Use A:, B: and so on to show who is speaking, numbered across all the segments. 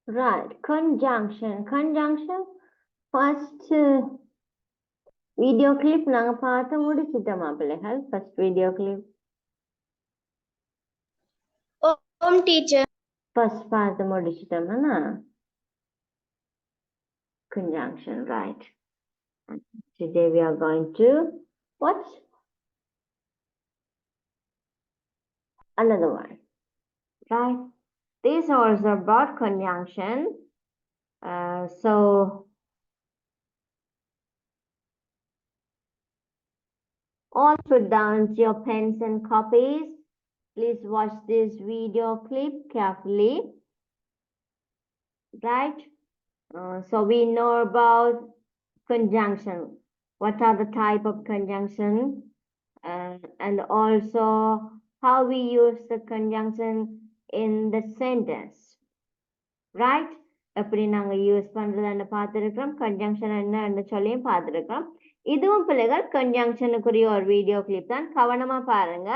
A: Right, conjunction. Conjunction. First video clip நாங்க பார்த்து முடிச்சிட்டோமா பிள்ளைகள்? First video clip.
B: teacher.
A: First பார்த்து முடிச்சிட்டோமா? Conjunction, right. And today we are going to watch another one, right? This is also about conjunction. So all put down your pens and copies. Please watch this video clip carefully, right? So we know about conjunction. What are the type of conjunction? And also how we use the conjunction in the sentence, right? எப்படி நாங்க use பண்றதுன்னு பார்த்திருக்கிறோம், conjunction என்னன்னு சொல்லியும் பார்த்திருக்கிறோம். இதுவும் பிள்ளைகள் conjunctionக்குரிய ஒரு வீடியோ கிளிப் தான், கவனமா பாருங்க.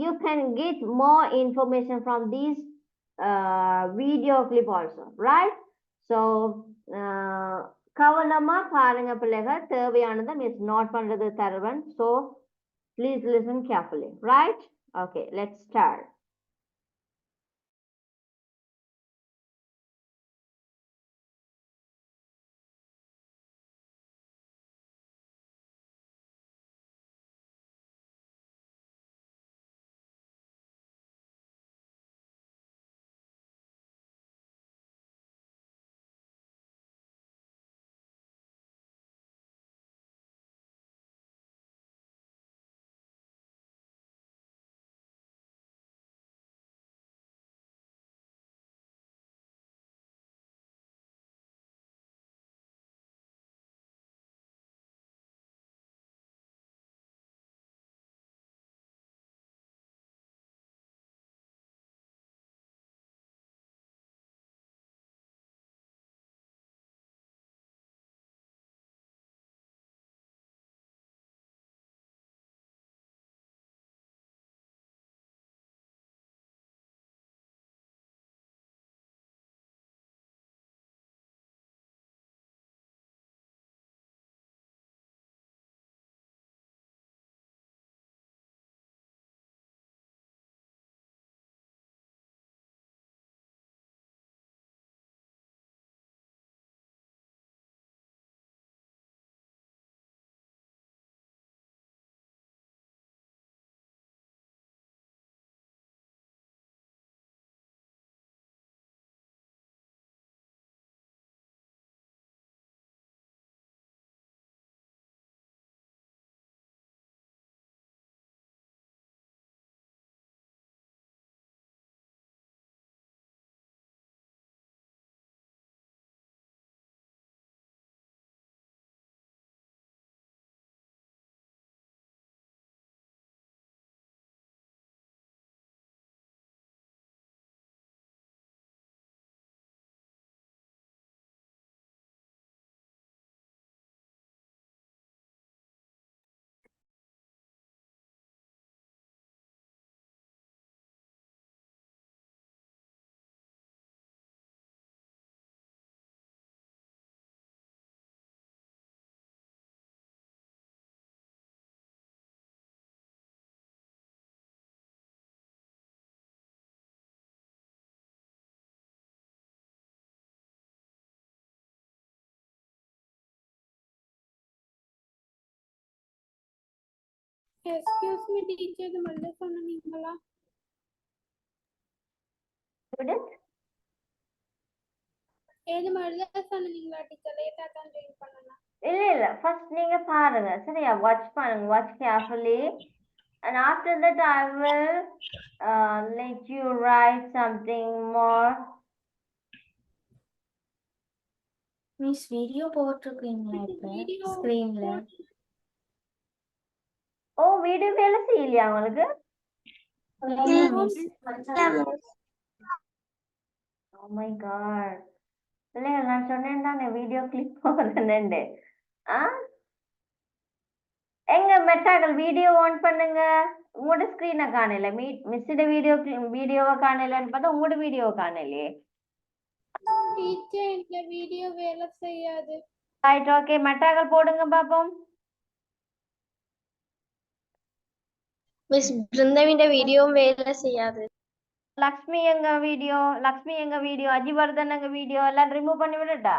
A: You can get more information from these video clip also, right? So கவனமா பாருங்க பிள்ளைகள், தேவையானதை மிஸ் நோட் பண்றது தருவன். So please listen carefully, right? Okay, let's start.
C: Excuse me, teacher, the mother சொன்ன நீங்களா?
A: Student?
C: ஏது மருதா சொன்ன நீங்களா டீச்சர்? லேட்டா தான் ஜாயின் பண்ணனா.
A: இல்ல first நீங்க பாருங்க சரியா, watch பண்ணுங்க, watch carefully, and after that I will let you write something more.
B: Miss video போட்டுருக்கீங்களா இப்ப ஸ்கிரீன்ல?
A: ஓ வீடியோ வேலை செய்யலையா உங்களுக்கு? Oh my god. இல்லையா நான் சொன்னேன் தானே வீடியோ கிளிப் போடுறேன்னு. எங்க மெட்டாக்கள் வீடியோ ஆன் பண்ணுங்க. உங்களோட ஸ்கிரீனை காணல, மிஸ்ஸோட வீடியோவை காணலன்னு பார்த்தா உங்களோட வீடியோவை காணலையே.
C: டீச்சர் இந்த வீடியோ வேலை செய்யாது.
A: ரைட் ஓகே மட்டாக்கள் போடுங்க பாப்போம்.
B: மிஸ் பிருந்தாவின் வீடியோவும் வேலை செய்யாது.
A: லக்ஷ்மி எங்க வீடியோ அஜிவர்தன் எங்க வீடியோ எல்லாம் ரிமூவ் பண்ணி விடட்டா?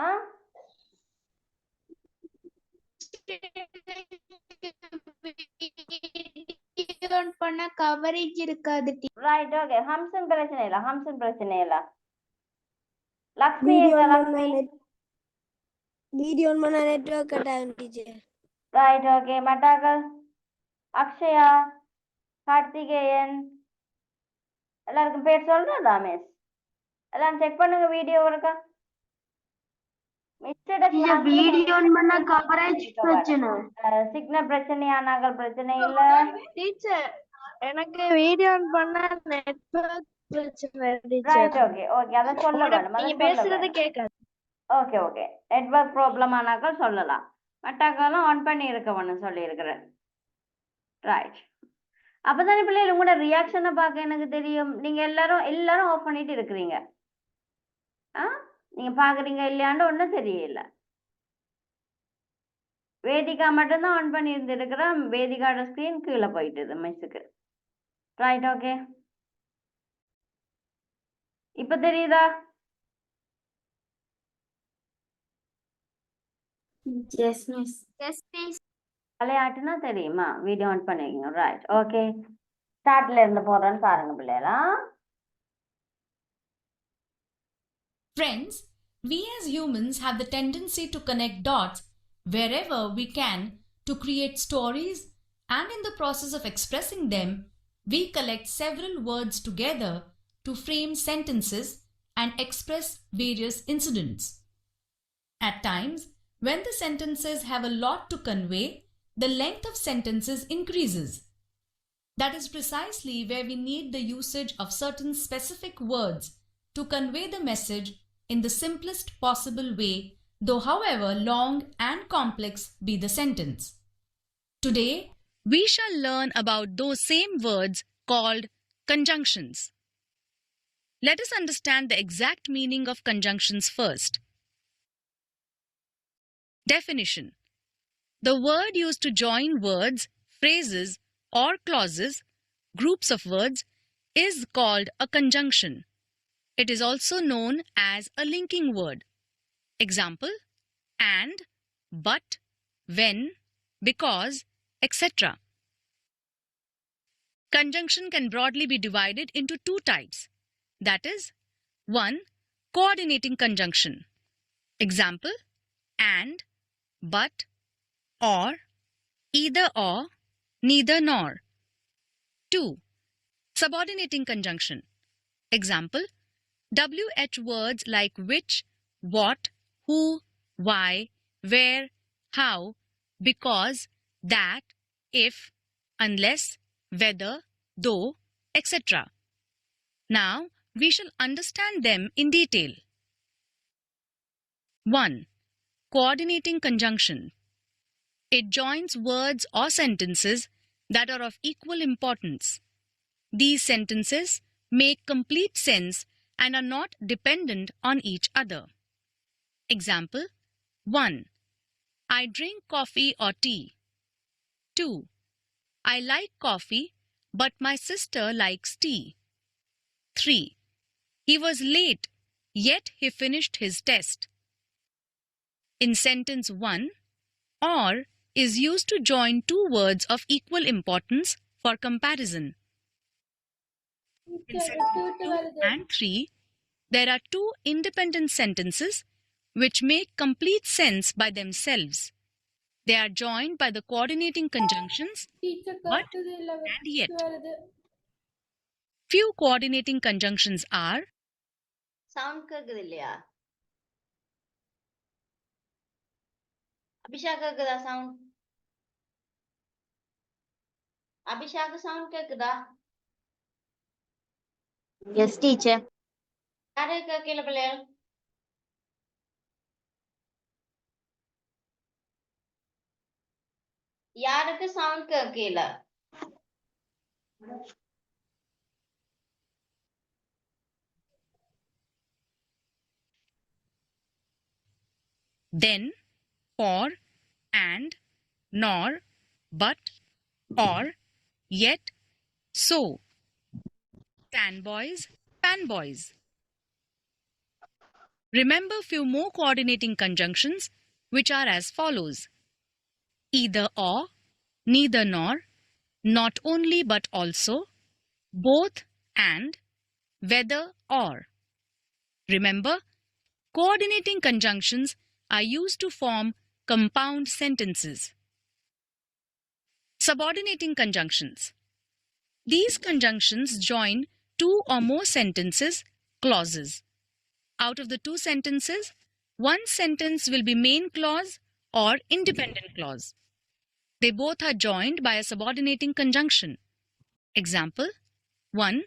A: ஆ
B: பண்ண கவரேஜ் இருக்காது.
A: ரைட் ஓகே ஹம்சன் பிரச்சனை இல்ல. லக்ஷ்மி எங்க லக்ஷ்மி?
D: வீடியோ பண்ண நெட்வொர்க் கட் ஆகும் டீச்சர்.
A: ரைட் ஓகே மட்டாக்கள் அக்ஷயா கார்த்திகேயன் எல்லாருக்கும் பேர் சொல்றதா மிஸ்? எல்லாம் செக் பண்ணுங்க வீடியோ இருக்கா?
D: வீடியோ பண்ண கவரேஜ் பிரச்சனை.
A: சிக்னல் பிரச்சனையானாங்கள் பிரச்சனை இல்ல.
B: டீச்சர் எனக்கு வீடியோ பண்ண நெட்வொர்க் பிரச்சனை
A: ரைட் ஓகே ஓகே அத சொல்ல வேணும்.
B: நீங்க பேசுறது கேட்காது.
A: ஓகே ஓகே நெட்வொர்க் ப்ராப்ளம் ஆனாக்கள் சொல்லலாம். மட்டாக்கெல்லாம் ஆன் பண்ணி இருக்க வேணும் சொல்லி இருக்கிறேன். ரைட் அப்பதானே பிள்ளைகள் உங்களோட ரியாக்ஷனை பார்க்க எனக்கு தெரியும். நீங்க எல்லாரும் ஆஃப் பண்ணிட்டு இருக்கிறீங்க. ஆ நீங்க பாக்குறீங்க இல்லையாண்டு ஒன்றும் தெரியல. வேதிகா மட்டும்தான் ஆன் பண்ணி இருந்திருக்கிறேன். வேதிகாவோட ஸ்கிரீன் கீழே போயிட்டுது மிஸ்ஸுக்கு. ரைட் ஓகே இப்ப தெரியுதா?
B: Yes miss. Yes miss.
A: விளையாட்டுனா தெரியுமா? வீடியோ ஆன் பண்ணிருக்கீங்க. ரைட் ஓகே ஸ்டார்ட்ல இருந்து போறேன்னு பாருங்க பிள்ளைகளா.
E: Friends, we as humans have the tendency to connect dots wherever we can to create stories, and in the process of expressing them, we collect several words together to frame sentences and express various incidents. At times, when the sentences have a lot to convey, the length of sentences increases. That is precisely where we need the usage of certain specific words to convey the message in the simplest possible way, though however long and complex be the sentence. Today, we shall learn about those same words called conjunctions. Let us understand the exact meaning of conjunctions first. Definition: the word used to join words, phrases, or clauses, groups of words, is called a conjunction. It is also known as a linking word. Example: and, but, when, because, etc. Conjunction can broadly be divided into two types. That is, 1. Coordinating conjunction. Example: and, but, or, either or, neither nor. 2. Subordinating conjunction. Example: WH words like which, what, who, why, where, how, because, that, if, unless, whether, though, etc. Now, we shall understand them in detail. 1. Coordinating conjunction. It joins words or sentences that are of equal importance. These sentences make complete sense and are not dependent on each other. Example: 1. I drink coffee or tea. 2. I like coffee, but my sister likes tea. 3. He was late, yet he finished his test. In sentence 1, or is used to join two words of equal importance for comparison. In sentence 2 and 3, there are two independent sentences which make complete sense by themselves. They are joined by the coordinating conjunctions
C: teacher
E: but
C: கட்டுது இல்ல
E: and yet.
C: வருது.
E: Few coordinating conjunctions are
A: sound கேக்குது இல்லையா? அபிஷாக் கேக்குதா sound? அபிஷாக்கு sound கேக்குதா?
B: Yes teacher.
A: யாரு கேட்கல பிள்ளைகள்? யாருக்கு சவுண்ட் கேட்கல?
E: then, for, and, nor, but, or, yet, so. Fanboys, fanboys. Remember few more coordinating conjunctions which are as follows. Either or, neither nor, not only but also, both and, whether or. Remember, coordinating conjunctions are used to form compound sentences. Subordinating conjunctions. These conjunctions join two or more sentences, clauses. Out of the two sentences, one sentence will be main clause or independent clause. They both are joined by a subordinating conjunction. Example 1.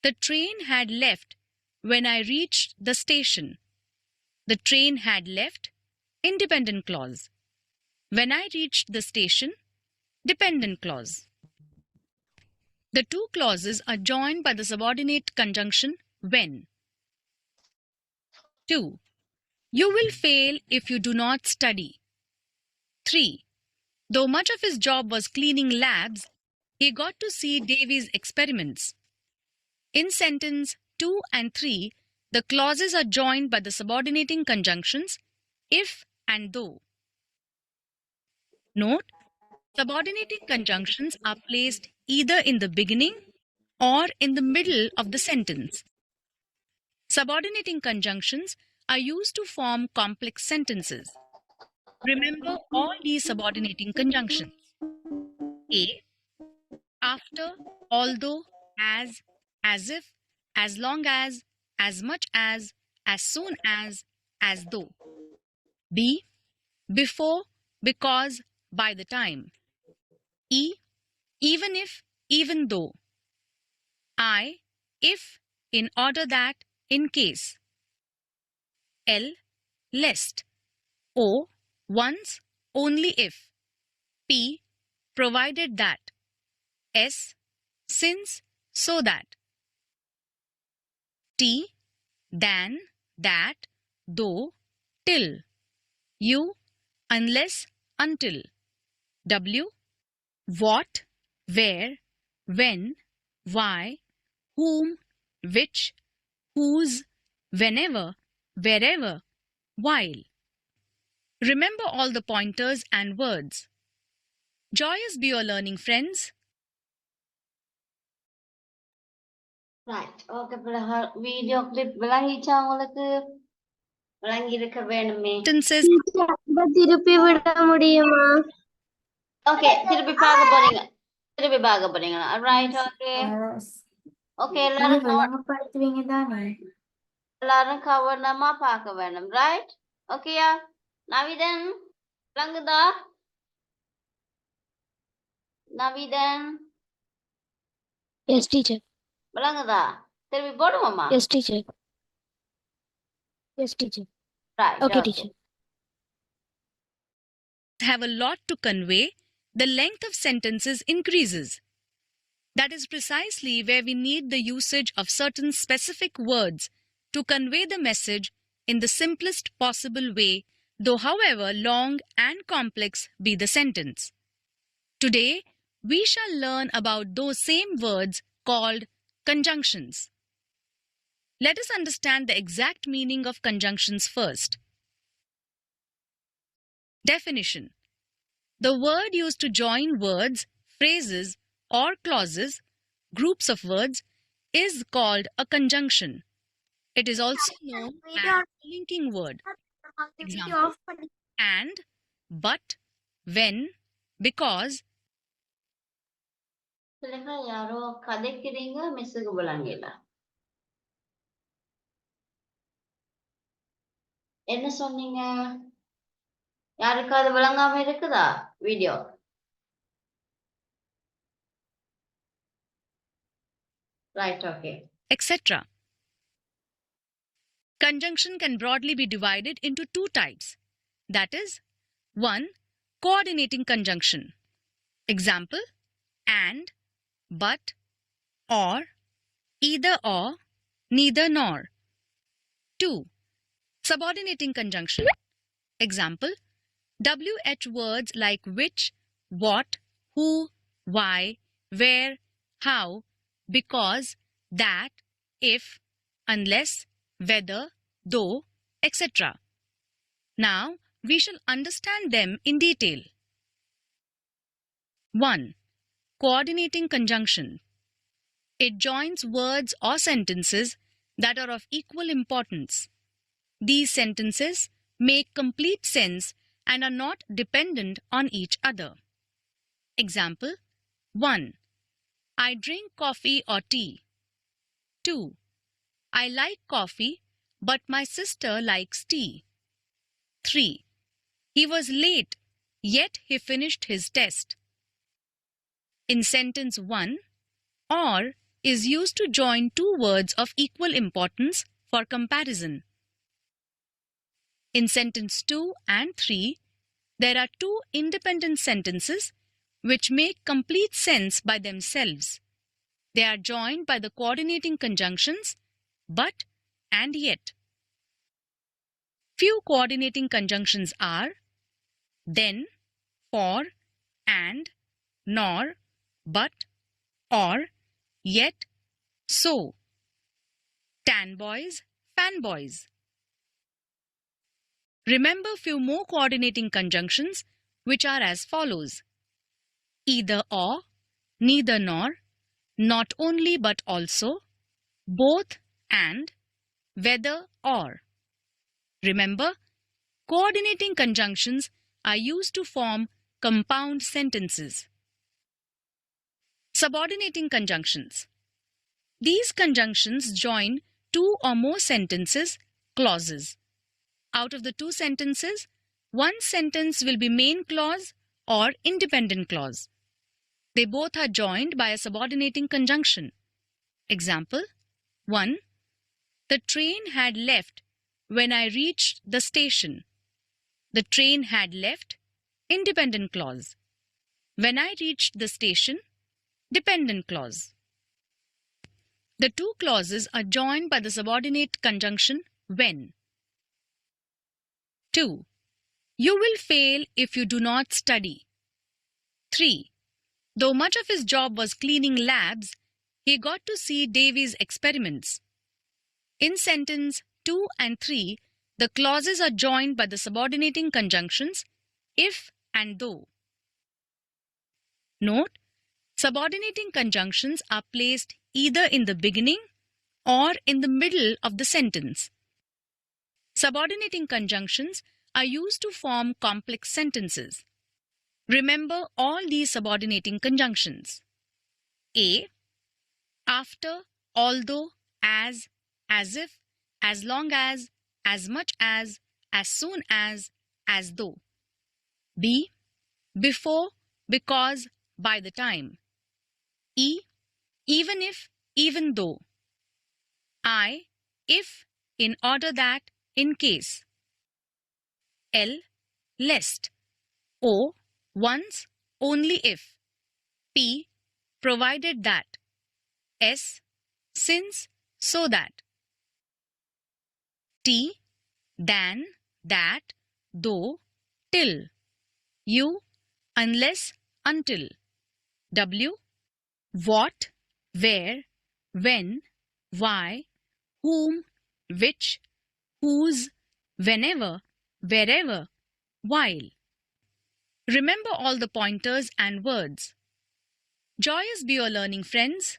E: The train had left when I reached the station. The train had left, independent clause. When I reached the station, dependent clause. The two clauses are joined by the subordinate conjunction when. 2. You will fail if you do not study. 3. Though much of his job was cleaning labs, he got to see Davy's experiments. In sentence 2 and 3, the clauses are joined by the subordinating conjunctions if and though. Note, subordinating conjunctions are placed either in the beginning or in the middle of the sentence. Subordinating conjunctions are used to form complex sentences. Remember all these subordinating conjunctions. A. After, although, as if, as long as much as soon as though. B. Before, because, by the time. E. Even if, even though. I. If, in order that, in case. L. Lest. O. Once, only if. P. Provided that. S. Since, so that. T. Than, that, though, till. U. Unless, until. W. What, where, when, why, whom, which, whose, whenever, wherever, while. Remember all the pointers and words. Joyous be your learning, friends.
A: Right. Okay, video clip விளங்கிச்சா உங்களுக்கு? விளங்கி இருக்க வேணுமே.
E: Sentences.
D: திருப்பி விட முடியுமா?
A: Okay, திருப்பி பார்க்க போறீங்க. Right, okay. Okay, எல்லாரும் கவனமா பார்க்க வேணும். Right? Okay-யா? நவிதன் விளங்குதா? நவிதன்
B: Yes, teacher.
A: விளங்குதா? திருப்பி போடுவோமா?
B: Yes, teacher. Yes, teacher.
A: Right.
B: Okay, teacher.
E: Have a lot to convey, the length of sentences increases. That is precisely where we need the usage of certain specific words to convey the message in the simplest possible way, though however long and complex be the sentence. Today, we shall learn about those same words called conjunctions. Let us understand the exact meaning of conjunctions first. Definition. The word used to join words, phrases, or clauses, groups of words, is called a conjunction. It is also known as a linking word. Example, and, but, when, because.
A: யாரோ கதைக்கிறீங்க மிஸ்ஸுக்கு விளங்கல. என்ன சொன்னீங்க? யாருக்காவது விளங்காம இருக்குதா video? Right, okay.
E: Etc. Conjunction can broadly be divided into two types. That is, 1. Coordinating conjunction. Example, and, but, or, either or, neither nor. 2. Subordinating conjunction. Example, WH words like which, what, who, why, where, how, because, that, if, unless, whether, though, etc. Now, we shall understand them in detail. 1. Coordinating conjunction. It joins words or sentences that are of equal importance. These sentences make complete sense and are not dependent on each other. Example 1. I drink coffee or tea. 2. I like coffee, but my sister likes tea. 3. He was late, yet he finished his test. In sentence 1, or is used to join two words of equal importance for comparison. In sentence 2 and 3, there are two independent sentences which make complete sense by themselves. They are joined by the coordinating conjunctions but and yet. Few coordinating conjunctions are then, for, and, nor, but, or, yet, so. Tanboys, fanboys. Remember few more coordinating conjunctions which are as follows. Either or, neither nor, not only but also, both and, whether or. Remember, coordinating conjunctions are used to form compound sentences. Subordinating conjunctions. These conjunctions join two or more sentences, clauses. Out of the two sentences, one sentence will be main clause or independent clause. They both are joined by a subordinating conjunction. Example 1. The train had left when I reached the station. The train had left, independent clause. When I reached the station, dependent clause. The two clauses are joined by the subordinate conjunction when. 2. You will fail if you do not study. 3. Though much of his job was cleaning labs, he got to see Davy's experiments. In sentence 2 and 3, the clauses are joined by the subordinating conjunctions if and though. Note, subordinating conjunctions are placed either in the beginning or in the middle of the sentence. Subordinating conjunctions are used to form complex sentences. Remember all these subordinating conjunctions. A. After, although, as if, as long as much as soon as though. B. Before, because, by the time. E. Even if, even though. I. If, in order that, in case. L. Lest. O. Once, only if. P. Provided that. S. Since, so that. T. Than, that, though, till. U. Unless, until. W. What, where, when, why, whom, which, whose, whenever, wherever, while. Remember all the pointers and words. Joyous be your learning, friends.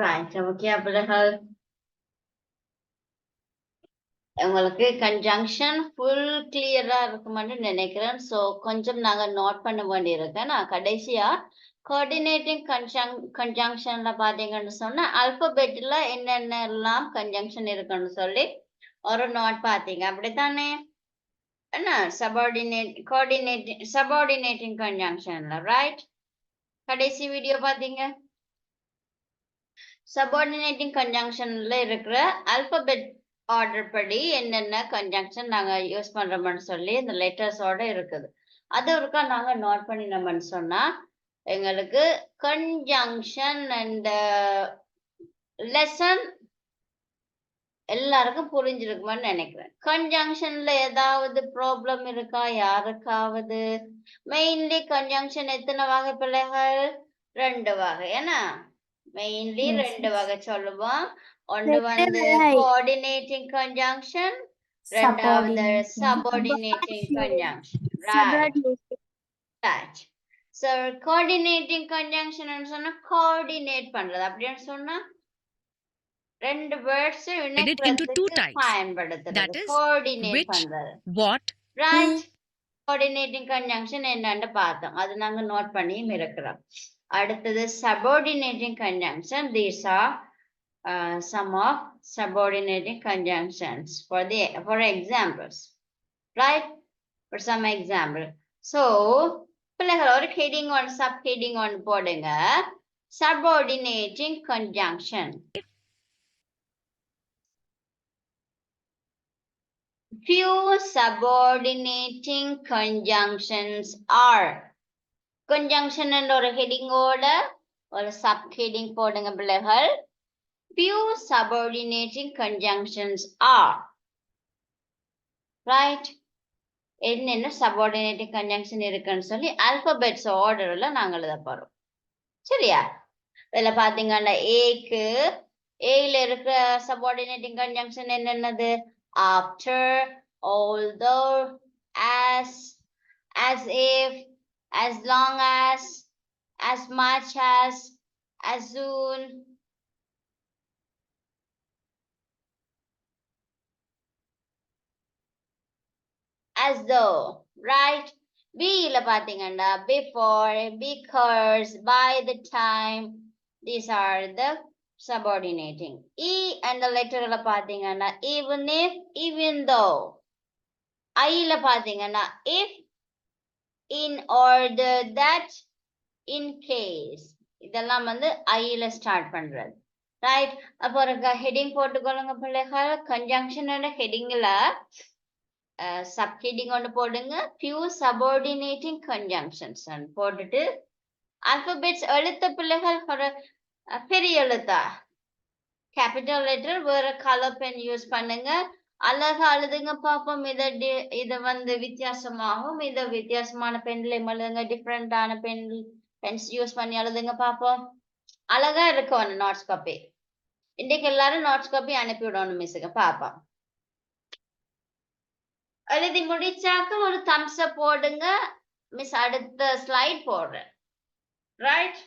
A: Right, okay, பிள்ளைகள் உங்களுக்கு conjunction full கிளியரா இருக்கும்னு நினைக்கிறேன். So கொஞ்சம் நாங்க note பண்ண வேண்டியிருக்கேன். நான் கடைசியா கோஆர்டினேட்டிங் கன்ஜங்ஷன்ல பாத்தீங்கன்னு சொன்னா அல்பபெட்ல என்னென்னலாம் கன்ஜங்ஷன் இருக்குன்னு சொல்லி ஒரு நோட் பாத்தீங்க, அப்படித்தானே? என்ன சபார்டினேட்டிங் கன்ஜங்ஷன்ல, ரைட்? கடைசி வீடியோ பாத்தீங்க. சபார்டினேட்டிங் கன்ஜங்ஷன்ல இருக்கிற அல்பபெட் ஆர்டர் படி என்னென்ன கன்ஜங்ஷன் நாங்க யூஸ் பண்றோம்னு சொல்லி இந்த லெட்டர்ஸோட இருக்குது. அது ஒருக்கா நாங்க நோட் பண்ணினோம்னு சொன்னா எங்களுக்கு கன்ஜங்ஷன் அண்ட் லெசன்
F: எல்லாருக்கும் புரிஞ்சிருக்குமான்னு நினைக்கிறேன். கன்ஜங்ஷன்ல ஏதாவது ப்ராப்ளம் இருக்கா யாருக்காவது? மெயின்லி கன்ஜங்ஷன் எத்தனை வகை பிள்ளைகள்? 2 வகை. ஏன்னா மெயின்லி 2 வகை சொல்லுவோம். ஒன்று வந்து கோஆர்டினேட்டிங் கன்ஜங்ஷன், ரெண்டாவது subordinating conjunction. Right. So coordinating conjunction சொன்னா கோஆர்டினேட் பண்றது. அப்படின்னு சொன்னா 2 words
E: Divided into two
F: இணைக்கிறதுக்கு
E: types.
F: பயன்படுத்துறது.
E: That is,
F: கோஆர்டினேட்
E: which,
F: பண்றது.
E: what,
F: right. கோஆர்டினேட்டிங் கன்ஜங்ஷன் என்னன்னு பார்த்தோம். அது நாங்க நோட் பண்ணியும் இருக்கிறோம். அடுத்தது subordinating conjunction. These are some of subordinating conjunctions for examples. Right? For some example. So பிள்ளைகள் ஒரு heading or subheading on போடுங்க. Subordinating conjunction. Few subordinating conjunctions are. Conjunction என்ற ஒரு heading ஓட ஒரு subheading போடுங்க பிள்ளைகள். Few subordinating conjunctions are. Right? என்னென்ன சபார்டினேட்டிங் கன்ஜங்ஷன் இருக்குன்னு சொல்லி ஆல்பபெட்ஸ் ஆர்டர்ல நாங்க எழுத போறோம். சரியா? இதுல பாத்தீங்கன்னா ஏக்கு ஏல இருக்கிற சபார்டினேட்டிங் கன்ஜங்ஷன் என்னென்னது? After, although, as if, as long as much as soon. As though, right? B ல பாத்தீங்கன்னா before, because, by the time. These are the subordinating. E and the letter ல பாத்தீங்கன்னா even if, even though. I ல பாத்தீங்கன்னா if, in order that, in case. இதெல்லாம் வந்து I ல start பண்றது. ரைட்? அப்போ ஒரு ஹெட்டிங் போட்டுக்கொள்ளுங்க பிள்ளைகள். கன்ஜங்ஷனோட ஹெட்டிங்ல சப்ஹெட்டிங் ஒன்று போடுங்க. few subordinating conjunctions போட்டுட்டு ஆல்பபெட்ஸ் எழுத்த பிள்ளைகள் ஒரு பெரிய எழுத்தா கேபிட்டல் லெட்டர் வேற கலர் பென் யூஸ் பண்ணுங்க. அழகா எழுதுங்க பாப்போம். இத வந்து வித்தியாசமாகவும் இத வித்தியாசமான பென்ல எழுதுங்க. டிஃப்ரெண்டான பென்ஸ் யூஸ் பண்ணி எழுதுங்க பாப்போம். அழகா இருக்கும் நோட்ஸ் காப்பி. இன்னைக்கு எல்லாரும் நோட்ஸ் காப்பி அனுப்பி விடணும் மிஸ்ஸுக்கு பாப்போம். எழுதி முடிச்சாக்க ஒரு தம்ஸ் அப் போடுங்க. மிஸ் அடுத்த ஸ்லைட் போடுறேன். ரைட்?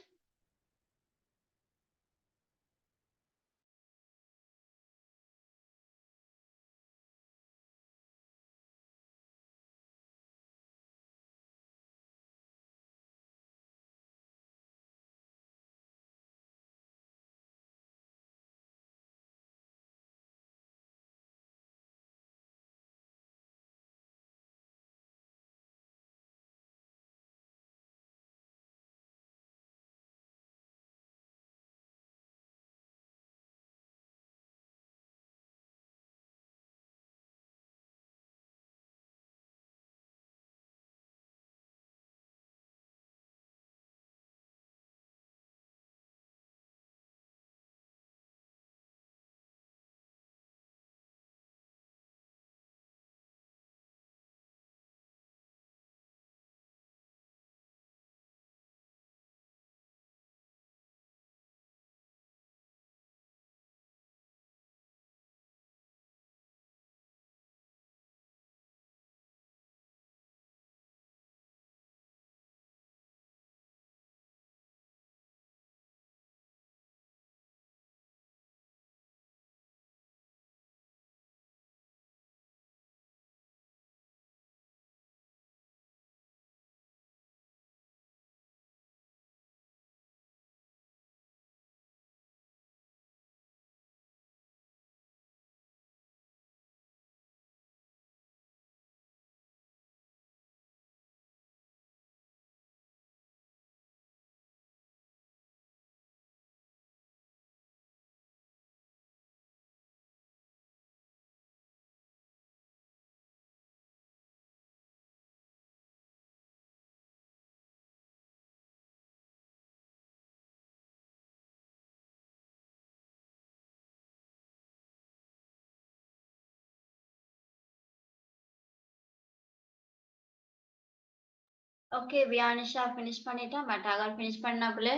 F: ஓகே வியானிஷா ஃபினிஷ் பண்ணிட்டா மட்டாகால் ஃபினிஷ் பண்ணாப்புல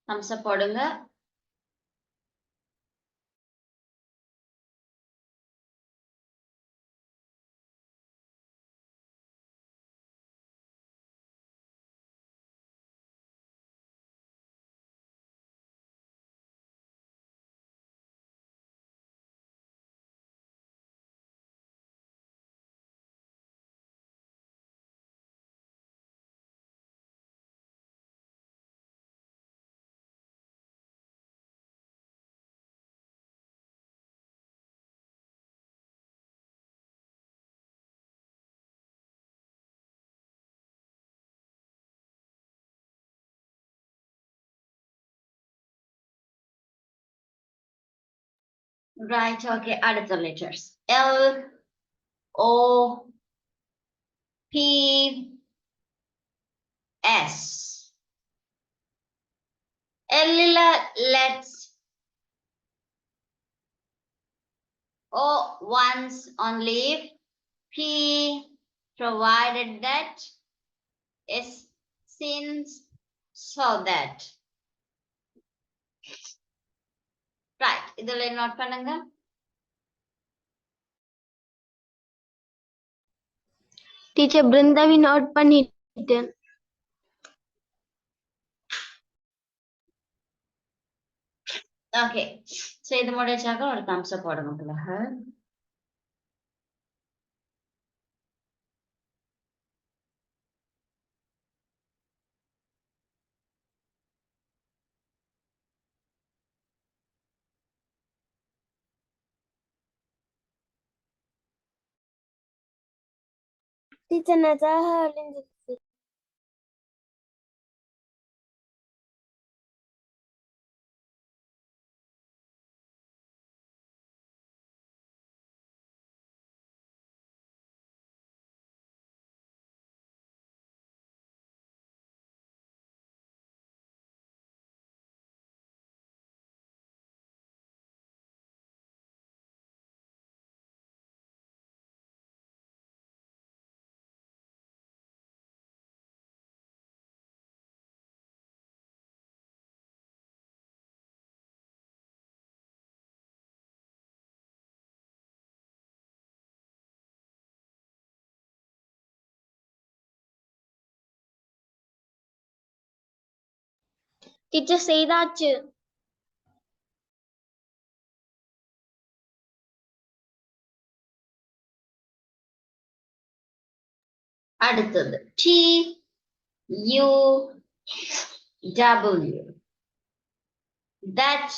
F: thumbs up போடுங்க. Right, okay, அடுத்த letters. L, O, P, S. L let's. O once on leave. P provided that. S since so that. Right, இதுல நோட் பண்ணுங்க.
D: Teacher பிருந்தாவி note பண்ணிட்டேன்.
F: Okay so இது முடிச்சாக்க ஒரு thumbs up போடுங்க பிள்ளைகள்.
D: Teacher நதாக அழிஞ்சிருச்சு. Teacher செய்தாச்சு.
F: அடுத்தது T U W. That,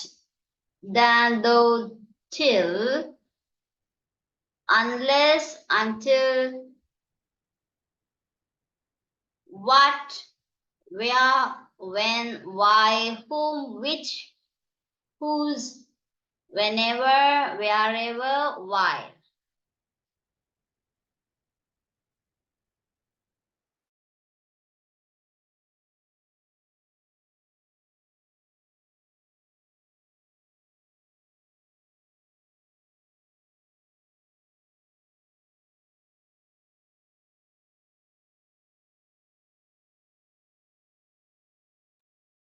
F: than, though, till, unless, until, what, where, when, why, whom, which, whose, whenever, wherever, why.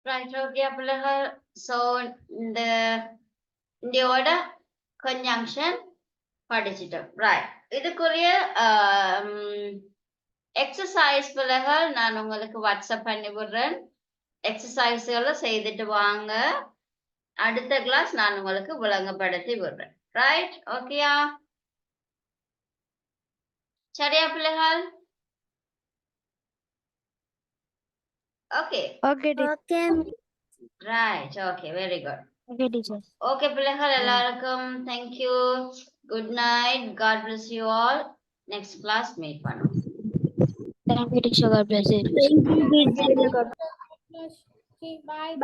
F: Right, okay, பிள்ளைகள். So இந்த இந்தியோட conjunction படிச்சிட்டோம். Right, இதுக்குரிய exercise பிள்ளைகள் நான் உங்களுக்கு வாட்ஸ்அப் பண்ணி விடுறேன். எக்ஸசைஸ்களை செய்துட்டு வாங்க. அடுத்த கிளாஸ் நான் உங்களுக்கு விளங்கப்படுத்தி விடுறேன். ரைட், ஓகேயா? சரியா பிள்ளைகள்? Okay
D: okay okay
F: right, okay, very good.
B: Okay, teacher.
F: Okay பிள்ளைகள் எல்லாருக்கும் thank you. Good night. God bless you all. Next class meet பண்ணுவோம்.
B: Thank you, teacher. God bless you.
D: Thank you teacher.
C: Bye.